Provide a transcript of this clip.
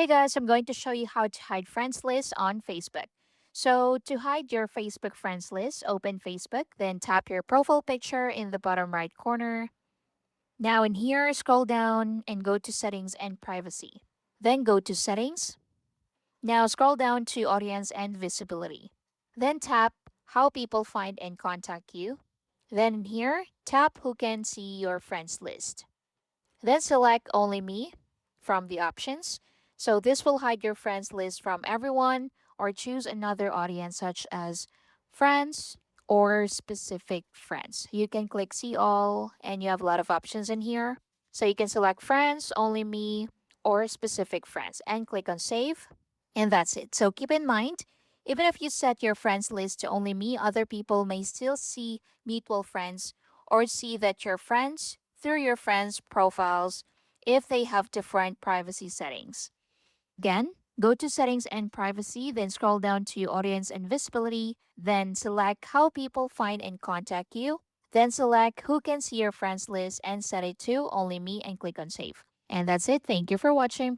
Hey guys, I'm going to show you how to hide friends list on Facebook. So to hide your Facebook friends list, open Facebook, then tap your profile picture in the bottom right corner. Now in here, scroll down and go to settings and privacy. Then go to settings. Now scroll down to audience and visibility. Then tap how people find and contact you. Then in here, tap who can see your friends list. Then select Only Me from the options. So this will hide your friends list from everyone, or choose another audience such as friends or specific friends. You can click See All and you have a lot of options in here. So you can select Friends, Only Me, or Specific Friends and click on Save. And that's it. So keep in mind, even if you set your friends list to Only Me, other people may still see mutual friends or see that you're friends through your friends' profiles if they have different privacy settings. Again, go to settings and privacy, then scroll down to audience and visibility, then select how people find and contact you, then select who can see your friends list and set it to Only Me and click on Save. And that's it. Thank you for watching.